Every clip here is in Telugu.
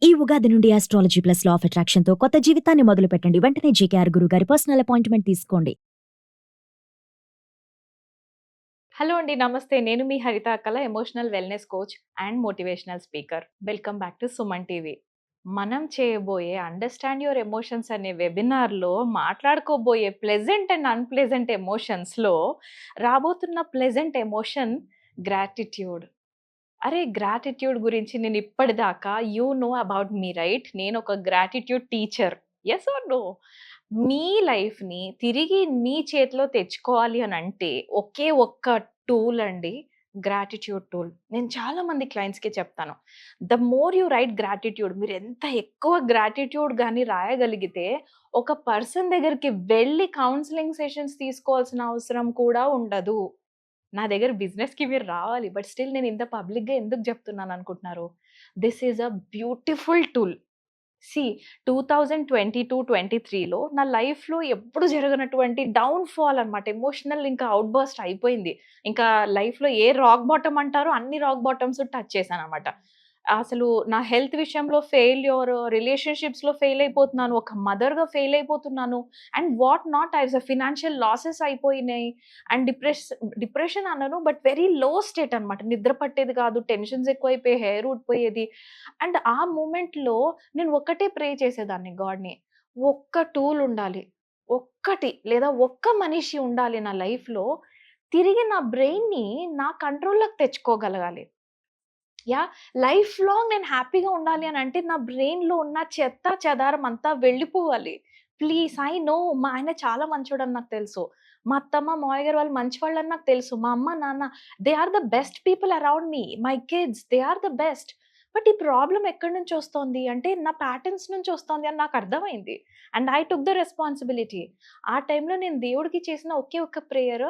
ఈ ఉగాది నుండి astrology plus law of attraction తో కొత్త జీవితాన్ని మొదలు పెట్టండి. వెంటనే జేకేఆర్ గురువు గారి పర్సనల్ అపాయింట్మెంట్ తీసుకోండి. హలో అండి. నమస్తే. నేను మీ హరిత అక్కల, emotional wellness coach and motivational speaker. Welcome back to Suman TV. మనం చేయబోయే అండర్‌స్టాండ్ యువర్ ఎమోషన్స్ అనే వెబినార్‌లో మాట్లాడుకోబోయే ప్లెజెంట్ అండ్ అన్‌ప్లెజెంట్ ఎమోషన్స్‌లో రాబోతున్న ప్లెజెంట్ ఎమోషన్ గ్రాటిట్యూడ్. అరే! గ్రాటిట్యూడ్ గురించి నేను ఇప్పటిదాకా you know about me right? నేను ఒక gratitude teacher. Yes or no? మీ లైఫ్‌ని తిరిగి మీ చేతిలో తెచ్చుకోవాలి అనంటే ఒకే ఒక్క టూల్ అండి. Gratitude tool. నేను చాలా మంది క్లయింట్స్‌కి చెప్తాను. The more you write gratitude, మీరు ఎంత ఎక్కువ గ్రాటిట్యూడ్ గాని రాయగలిగితే ఒక పర్సన్ దగ్గరికి వెళ్లి కౌన్సెలింగ్ సెషన్స్ తీసుకోవాల్సిన అవసరం కూడా ఉండదు. నా దగ్గర బిజినెస్‌కి మీరు రావాలి. బట్ స్టిల్ నేను ఇంత పబ్లిక్‌గా ఎందుకు చెప్తున్నాను అనుకుంటున్నారు? This is a beautiful tool. See 2022-23లో నా లైఫ్‌లో ఎప్పుడు జరగనటువంటి డౌన్ ఫాల్ అన్నమాట. ఎమోషనల్ ఇంకా ఔట్ బర్స్ట్ అయిపోయింది. ఇంకా లైఫ్‌లో ఏ రాక్ బాటమ్ అంటారో అన్ని రాక్ బాటమ్స్ టచ్ చేశానన్నమాట. అసలు నా హెల్త్ విషయంలో ఫెయిల్యూర్, రిలేషన్‌షిప్స్‌లో ఫెయిల్ అయిపోతున్నాను. ఒక మదర్‌గా ఫెయిల్ అయిపోతున్నాను. And what not financial losses అయిపోయినాయి. అండ్ డిప్రెషన్ అనను, బట్ వెరీ లో స్టేట్ అన్నమాట. నిద్ర పట్టేది కాదు. టెన్షన్స్ ఎక్కువైపోయాయి. హెయిర్ ఊడిపోయేది. అండ్ ఆ మూమెంట్‌లో నేను ఒక్కటే ప్రే చేసేదాన్ని గాడ్‌ని. ఒక్క టూల్ ఉండాలి. ఒక్కటి లేదా ఒక్క మనిషి ఉండాలి నా లైఫ్‌లో. తిరిగి నా బ్రెయిన్‌ని నా కంట్రోల్‌లోకి తెచ్చుకోగలగాలి. యాహ్! లైఫ్ లాంగ్ నేను హ్యాపీగా ఉండాలి అనంటే నా బ్రెయిన్‌లో ఉన్న చెత్త చెదారం అంతా వెళ్ళిపోవాలి. ప్లీజ్ ఐ నో మా ఆయన చాలా మంచోడని నాకు తెలుసు. మా అత్తమ్మ, మావయ్య గారు వాళ్ళు మంచివాళ్ళని నాకు తెలుసు. మా అమ్మ, నాన్న they are the best people around me. My kids they are the best. But ఈ ప్రాబ్లమ్ ఎక్కడి నుంచొస్తోంది అంటే నా ప్యాటర్న్స్ నుంచొస్తోంది అని నాకు అర్థమైంది. And I took the responsibility. ఆ టైంలో నేను దేవుడికి చేసిన ఒకే ఒక్క ప్రేయర్,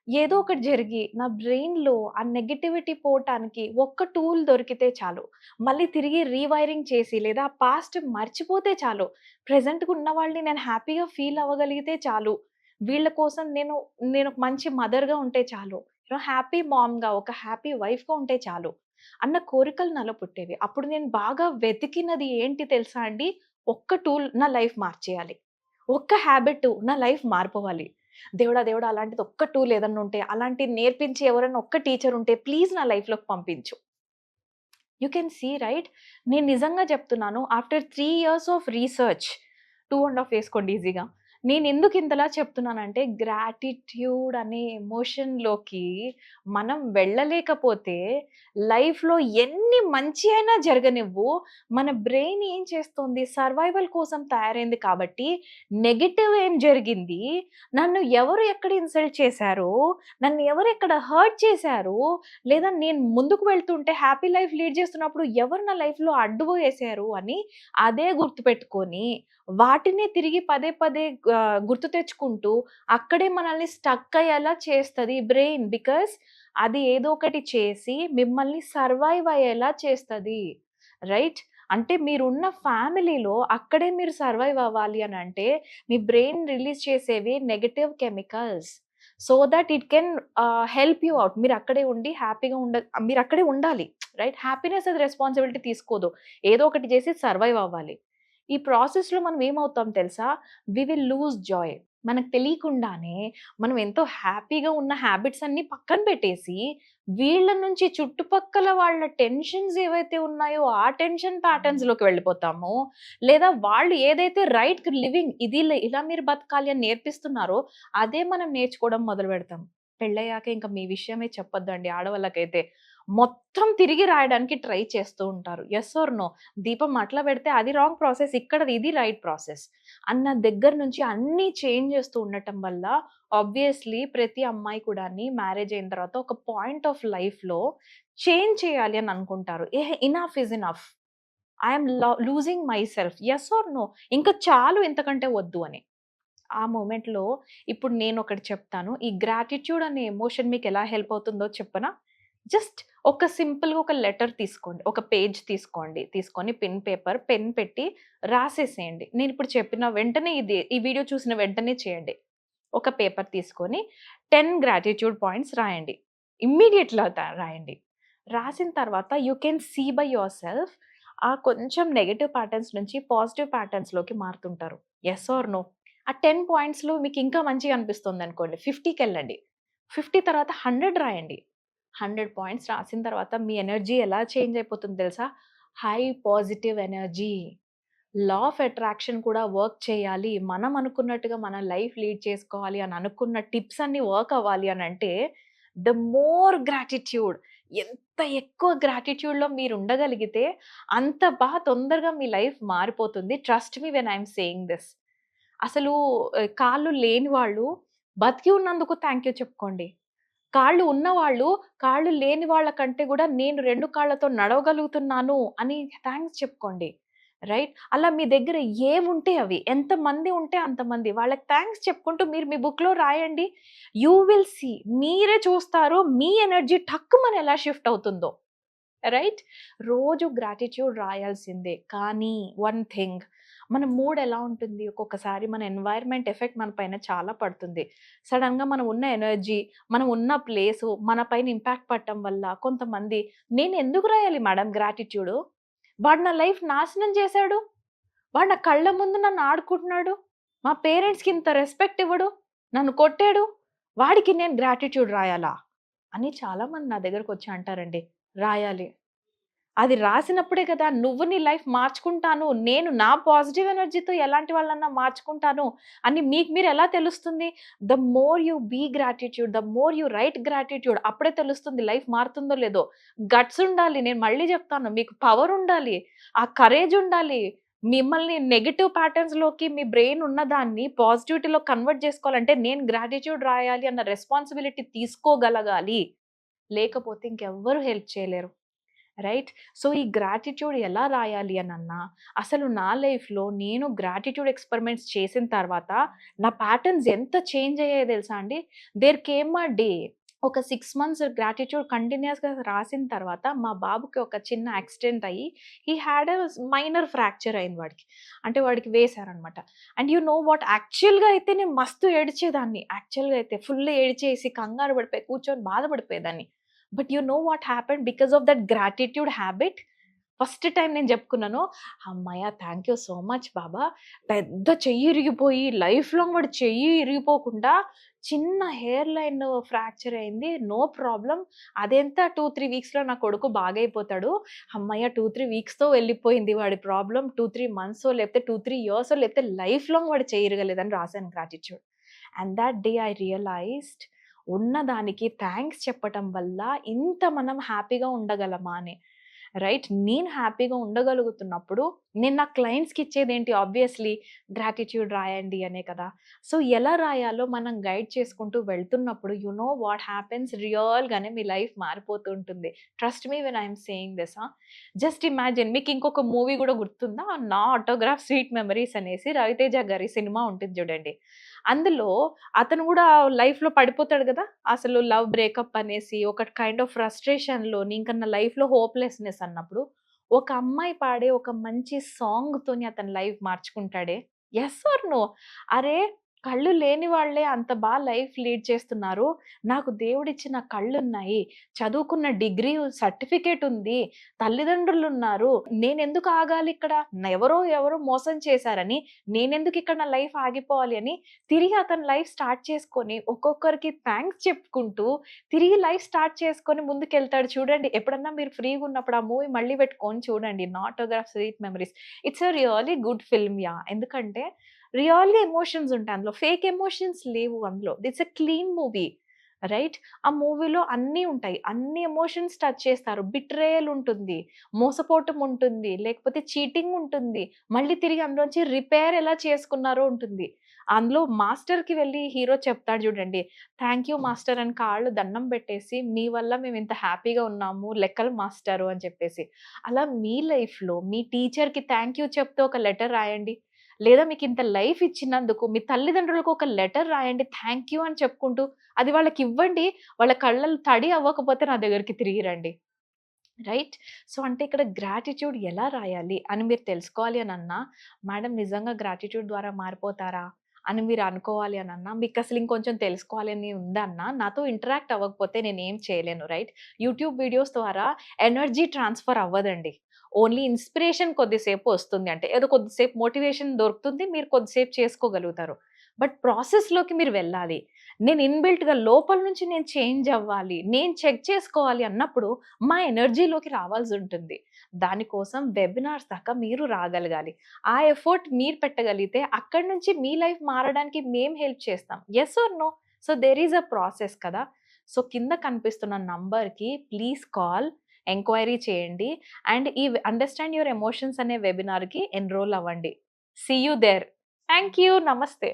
ఏదో ఒకటి జరిగి నా బ్రెయిన్‌లో ఆ నెగటివిటీ పోవటానికి ఒక్క టూల్ దొరికితే చాలు. మళ్ళీ తిరిగి రీవైరింగ్ చేసి లేదా ఆ పాస్ట్ మర్చిపోతే చాలు. ప్రెజెంట్‌గా ఉన్న వాళ్ళని నేను హ్యాపీగా ఫీల్ అవ్వగలిగితే చాలు. వీళ్ళ కోసం నేను ఒక మంచి మదర్‌గా ఉంటే చాలు. హ్యాపీ మామ్‌గా, ఒక హ్యాపీ వైఫ్‌గా ఉంటే చాలు అన్న కోరికలు నాలో పుట్టేవి. అప్పుడు నేను బాగా వెతికినది ఏంటి తెలుసా అండి? ఒక్క టూల్ నా లైఫ్ మార్చేయాలి. ఒక్క హాబిట్ నా లైఫ్ మారిపోవాలి. దేవుడా! దేవుడా! అలాంటిది ఒక్క టూల్ ఏదన్నా ఉంటే, అలాంటిది నేర్పించి ఎవరైనా ఒక్క టీచర్ ఉంటే ప్లీజ్ నా లైఫ్‌లోకి పంపించు. You can see right? నేను నిజంగా చెప్తున్నాను. ఆఫ్టర్ 3 ఇయర్స్ ఆఫ్ రీసెర్చ్, 2 ½ వేసుకోండి ఈజీగా. నేనెందుకు ఇంతలా చెప్తున్నానంటే, గ్రాటిట్యూడ్ అనే ఎమోషన్‌లోకి మనం వెళ్ళలేకపోతే లైఫ్‌లో ఎన్ని మంచి అయినా జరగనివ్వు, మన బ్రెయిన్ ఏం చేస్తుంది, సర్వైవల్ కోసం తయారైంది కాబట్టి, నెగెటివ్ ఏం జరిగింది, నన్ను ఎవరు ఎక్కడ ఇన్సల్ట్ చేశారు, నన్ను ఎవరు ఎక్కడ హర్ట్ చేశారు, లేదా నేను ముందుకు వెళ్తుంటే హ్యాపీ లైఫ్ లీడ్ చేస్తున్నప్పుడు ఎవరు నా లైఫ్‌లో అడ్డు వేశారు అని అదే గుర్తుపెట్టుకొని, వాటినే తిరిగి పదే పదే గుర్తు తెచ్చుకుంటూ అక్కడే మనల్ని స్టక్ అయ్యేలా చేస్తది బ్రెయిన్. బికాజ్ అది ఏదో ఒకటి చేసి మిమ్మల్ని సర్వైవ్ అయ్యేలా చేస్తది. రైట్? అంటే మీరున్న ఫ్యామిలీలో అక్కడే మీరు సర్వైవ్ అవ్వాలి అనంటే మీ బ్రెయిన్ రిలీజ్ చేసేవి negative chemicals. So that it can help you out. మీరక్కడే ఉండి హ్యాపీగా మీరక్కడే ఉండాలి. రైట్? హ్యాపీనెస్ అది రెస్పాన్సిబిలిటీ తీసుకోదు. ఏదో ఒకటి చేసి సర్వైవ్ అవ్వాలి. ఈ ప్రాసెస్‌లో మనం ఏమవుతాం తెలుసా? We will lose joy. మనకు తెలియకుండానే మనం ఎంతో హ్యాపీగా ఉన్న హ్యాబిట్స్ అన్నీ పక్కన పెట్టేసి, వీళ్ళ నుంచి చుట్టుపక్కల వాళ్ళ టెన్షన్స్ ఏవైతే ఉన్నాయో, ఆ టెన్షన్ ప్యాటర్న్స్‌లోకి వెళ్ళిపోతాము. లేదా వాళ్ళు ఏదైతే రైట్ లివింగ్ ఇలా మీరు బతకాలి అని నేర్పిస్తున్నారో, అదే మనం నేర్చుకోవడం మొదలుపెడతాం. పెళ్ళయ్యాక ఇంక మీ విషయమే చెప్పొద్దండి ఆడవాళ్ళకైతే. మొత్తం తిరిగి రాయడానికి ట్రై చేస్తూ ఉంటారు. Yes or no? దీపం అట్లా పెడితే అది రాంగ్ ప్రాసెస్. ఇక్కడ ఇది రైట్ ప్రాసెస్. అన్న దగ్గర నుంచి అన్నీ చేంజ్ చేస్తూ ఉండటం వల్ల ఆబ్వియస్‌లీ ప్రతి అమ్మాయి కూడాని మ్యారేజ్ అయిన తర్వాత ఒక పాయింట్ ఆఫ్ లైఫ్‌లో చేంజ్ చేయాలి అని అనుకుంటారు. Enough is enough. I am losing myself. Yes or no? ఇంక చాలు ఇంతకంటే వద్దు అని. ఆ మొమెంట్‌లో ఇప్పుడు నేనొకటి చెప్తాను. ఈ గ్రాటిట్యూడ్ అనే ఎమోషన్ మీకెలా హెల్ప్ అవుతుందో చెప్పనా? జస్ట్ ఒక సింపుల్‌గా ఒక లెటర్ తీసుకోండి. ఒక పేజ్ తీసుకోండి. తీసుకొని పెన్ పెట్టి రాసేసేయండి. నేనిప్పుడు చెప్పిన వెంటనే ఈ వీడియో చూసిన వెంటనే చేయండి. ఒక పేపర్ తీసుకొని 10 గ్రాటిట్యూడ్ పాయింట్స్ రాయండి. ఇమ్మీడియేట్‌గా రాయండి. రాసిన తర్వాత you can see by yourself ఆ కొంచెం నెగెటివ్ ప్యాటర్న్స్ నుంచి పాజిటివ్ ప్యాటర్న్స్‌లోకి మారుతుంటారు. Yes or no? ఆ 10 పాయింట్స్‌లో మీకు ఇంకా మంచిగా అనిపిస్తుందనుకోండి 50కెళ్ళండి. 50 తర్వాత 100 రాయండి. 100 పాయింట్స్ రాసిన తర్వాత మీ ఎనర్జీ ఎలా చేంజ్ అయిపోతుందో తెలుసా? High positive energy. Law of attraction కూడా వర్క్ చేయాలి. మనం అనుకున్నట్టుగా మన లైఫ్ లీడ్ చేసుకోవాలి అని అనుకున్న టిప్స్ అన్నీ వర్క్ అవ్వాలి అనంటే, ద మోర్ గ్రాటిట్యూడ్, ఎంత ఎక్కువ గ్రాటిట్యూడ్‌లో మీరు ఉండగలిగితే, అంత తొందరగా మీ లైఫ్ మారిపోతుంది. Trust me when I am saying this. అసలు కాళ్ళు లేని వాళ్ళు బతికి ఉన్నందుకు థాంక్ యూ చెప్పుకోండి. కాళ్ళు ఉన్నవాళ్ళు, కాళ్ళు లేని వాళ్ళ కంటే గూడా నేను 2 కాళ్ళతో నడవగలుగుతున్నాను అని థాంక్స్ చెప్పుకోండి. రైట్? అలా మీ దగ్గర ఏవుంటే అవి, ఎంతమంది ఉంటే అంతమంది వాళ్ళకి థాంక్స్ చెప్పుకుంటూ మీరు మీ బుక్‌లో రాయండి. యూ విల్ సీ, మీరే చూస్తారు మీ ఎనర్జీ టక్కుమని ఎలా షిఫ్ట్ అవుతుందో. రైట్? రోజు గ్రాటిట్యూడ్ రాయాల్సిందే. కానీ వన్ థింగ్, మన మూడ్ ఎలా ఉంటుంది? ఒక్కొక్కసారి మన ఎన్వైర్న్‌మెంట్ ఎఫెక్ట్ మన పైన చాలా పడుతుంది. సడెన్‌గా మనం ఉన్న ఎనర్జీ, మనం ఉన్న ప్లేసు మన పైన ఇంపాక్ట్ పడటం వల్ల కొంతమంది, "నేను ఎందుకు రాయాలి మేడం గ్రాటిట్యూడు? వాడు నా లైఫ్ నాశనం చేశాడు. వాడు నా కళ్ళ ముందు నన్ను ఆడుకుంటున్నాడు. మా పేరెంట్స్‌కి ఇంత రెస్పెక్ట్ ఇవ్వడు. నన్ను కొట్టాడు. వాడికి నేను గ్రాటిట్యూడ్ రాయాలా?" అని చాలామంది నా దగ్గరకొచ్చి అంటారండి. రాయాలి. అది రాసినప్పుడే కదా నువ్వు నీ లైఫ్ మార్చుకుంటాను, నేను నా పాజిటివ్ ఎనర్జీతో ఎలాంటి వాళ్ళనన్నా మార్చుకుంటాను అని మీకు మీరు ఎలా తెలుస్తుంది? The more you be gratitude, the more you write gratitude, అప్పుడే తెలుస్తుంది లైఫ్ మారుతుందో లేదో. గట్స్ ఉండాలి. నేను మళ్ళీ చెప్తాను. మీకు పవర్ ఉండాలి. ఆ కరేజ్ ఉండాలి. మిమ్మల్ని నెగెటివ్ ప్యాటర్న్స్‌లోకి మీ బ్రెయిన్ ఉన్నదాన్ని పాజిటివిటీలో కన్వర్ట్ చేసుకోవాలంటే నేను గ్రాటిట్యూడ్ రాయాలి అన్న రెస్పాన్సిబిలిటీ తీసుకోగలగాలి. లేకపోతే ఇంకెవ్వరు హెల్ప్ చేయలేరు. రైట్? సో, ఈ గ్రాటిట్యూడ్ ఎలా రాయాలి అనన్నా, అసలు నా లైఫ్‌లో నేను గ్రాటిట్యూడ్ ఎక్స్‌పెరిమెంట్స్ చేసిన తర్వాత, నా ప్యాటర్న్స్ ఎంత చేంజ్ అయ్యాయో తెలుసా అండి? దేర్ కేమ్ ఎ డే, ఒక 6 మంత్స్ గ్రాటిట్యూడ్ కంటిన్యూయస్‌గా రాసిన తర్వాత, మా బాబుకి ఒక చిన్న యాక్సిడెంట్ అయ్యి, he had a minor fracture అయింది వాడికి. అంటే వాడికి వేశారనమాట. అండ్ యూ నో వాట్, యాక్చువల్‌గా అయితే నేను మస్తు ఏడ్చేదాన్ని. యాక్చువల్‌గా అయితే ఫుల్ ఏడ్చేసి, కంగారు పడిపోయి, కూర్చొని బాధపడిపోయేదాన్ని. But you know what happened because of that gratitude habit? First time నేను చెప్పుకున్నాను. హమ్మయ్య! థాంక్ యూ సో మచ్ బాబా. పెద్ద చెయ్యి ఇరిగిపోయి, లైఫ్ లాంగ్ వాడి చెయ్యి ఇరిగిపోకుండా చిన్న హెయిర్ లైన్ ఫ్రాక్చర్ అయింది. No problem. అదెంత 2, 3 వీక్స్‌లో నా కొడుకు బాగైపోతాడు. హమ్మయ్య! 2, 3 వీక్స్‌తో వెళ్ళిపోయింది వాడి ప్రాబ్లమ్. 2, 3 మంత్సో లేకపోతే 2, 3 ఇయర్సో లేకపోతే లైఫ్ లాంగ్ వాడి చెయ్యి ఇరగలేదని రాసాను gratitude. And that day I realised, ఉన్నదానికి థాంక్స్ చెప్పటం వల్ల ఇంత మనం హ్యాపీగా ఉండగలమా అని. రైట్? నేను హ్యాపీగా ఉండగలుగుతున్నప్పుడు, నేను నా క్లయింట్స్‌కి ఇచ్చేదేంటి, ఆబ్వియస్‌లీ గ్రాటిట్యూడ్ రాయండి అనే కదా! సో, ఎలా రాయాలో మనం గైడ్ చేసుకుంటూ వెళ్తున్నప్పుడు, యూ నో వాట్ హ్యాపెన్స్, రియల్‌గానే మీ లైఫ్ మారిపోతూ ఉంటుంది. Trust me when I am saying this. Just imagine, మీకు ఇంకొక మూవీ గూడా గుర్తుందా? 'నా ఆటోగ్రాఫ్ స్వీట్ మెమరీస్' అనేసి రవితేజ గారి సినిమా ఉంటుంది చూడండి. అందులో అతను గూడా లైఫ్‌లో పడిపోతాడు గదా! అసలు లవ్ బ్రేకప్ అనేసి ఒక కైండ్ ఆఫ్ ఫ్రస్ట్రేషన్‌లోని ఇంక నా లైఫ్‌లో హోప్‌లెస్‌నెస్ అన్నప్పుడు, ఒక అమ్మాయి పాడే ఒక మంచి సాంగ్‌తోని అతని లైఫ్ మార్చుకుంటాడే. Yes or no? అరే! కళ్ళు లేని వాళ్ళే అంత లైఫ్ లీడ్ చేస్తున్నారు. నాకు దేవుడిచ్చిన కళ్ళున్నాయి. చదువుకున్న డిగ్రీ సర్టిఫికేట్ ఉంది. తల్లిదండ్రులున్నారు. నేనెందుకు ఆగాలి ఇక్కడ? ఎవరో మోసం చేశారని, నేనెందుకు ఇక్కడ నా లైఫ్ ఆగిపోవాలి అని తిరిగి అతను లైఫ్ స్టార్ట్ చేసుకొని, ఒక్కొక్కరికి థాంక్స్ చెప్పుకుంటూ, తిరిగి లైఫ్ స్టార్ట్ చేసుకొని ముందుకెళ్తాడు చూడండి. ఎప్పుడన్నా మీరు ఫ్రీగున్నప్పుడు ఆ మూవీ మళ్ళీ పెట్టుకొని చూడండి. 'Autograph Sweet Memories.' It's a really good film yeah! ఎందుకంటే రియల్‌గా ఎమోషన్స్ ఉంటాయి అందులో. ఫేక్ ఎమోషన్స్ లేవు అందులో. It's a clean movie. Right? ఆ మూవీలో అన్నీ ఉంటాయి. అన్ని ఎమోషన్స్ టచ్ చేస్తారు. బిట్రేయల్ ఉంటుంది. మోసపోవటం ఉంటుంది. లేకపోతే చీటింగ్ ఉంటుంది. మళ్ళీ తిరిగి అందులోంచి రిపేర్ ఎలా చేసుకున్నారో ఉంటుంది. అందులో మాస్టర్‌కి వెళ్లి హీరో చెప్తాడు చూడండి. థాంక్ యూ మాస్టర్ అని కాళ్ళు దండం పెట్టేసి, మీ వల్ల మేము ఇంత హ్యాపీగా ఉన్నాము లెక్కలు మాస్టారు అని చెప్పేసి. అలా మీ లైఫ్‌లో మీ టీచర్‌కి థాంక్ యూ చెప్తూ ఒక లెటర్ రాయండి. లేదా మీకింత లైఫ్ ఇచ్చినందుకు మీ తల్లిదండ్రులకు ఒక లెటర్ రాయండి. థాంక్ యూ అని చెప్పుకుంటూ. అది వాళ్ళకివ్వండి. వాళ్ళ కళ్ళలో తడి అవ్వకపోతే నా దగ్గరికి తిరిగి రండి. రైట్? సో, అంటే ఇక్కడ గ్రాటిట్యూడ్ ఎలా రాయాలి అని మీరు తెలుసుకోవాలి అనన్నా, మేడం నిజంగా గ్రాటిట్యూడ్ ద్వారా మారిపోతారా అని మీరు అనుకోవాలి అనన్నా, మీకసలు ఇంకొంచెం తెలుసుకోవాలి అని ఉందన్నా, నాతో ఇంటరాక్ట్ అవ్వకపోతే నేనేం చేయలేను. రైట్? యూట్యూబ్ వీడియోస్ ద్వారా ఎనర్జీ ట్రాన్స్‌ఫర్ అవ్వదండి. ఓన్లీ ఇన్స్పిరేషన్ కొద్దిసేపు వస్తుంది అంటే ఏదో కొద్దిసేపు మోటివేషన్ దొరుకుతుంది. మీరు కొద్దిసేపు చేసుకోగలుగుతారు. బట్ ప్రాసెస్‌లోకి మీరు వెళ్ళాలి. నేను ఇన్‌బిల్ట్‌గా లోపల నుంచి నేను చేంజ్ అవ్వాలి. నేను చెక్ చేసుకోవాలి అన్నప్పుడు మా ఎనర్జీలోకి రావాల్సుంటుంది. దానికోసం వెబినార్స్ దాకా మీరు రాగలగాలి. ఆ ఎఫర్ట్ మీరు పెట్టగలిగితే అక్కడి నుంచి మీ లైఫ్ మారడానికి మేము హెల్ప్ చేస్తాం. Yes or no? So, there is a process కదా! సో, కింద కనిపిస్తున్న నంబర్‌కి ప్లీజ్ కాల్, ఎంక్వైరీ చేయండి. అండ్ ఈ అండర్‌స్టాండ్ యువర్ ఎమోషన్స్ అనే వెబినార్‌కి ఎన్రోల్ అవ్వండి. See you there. Thank you. నమస్తే.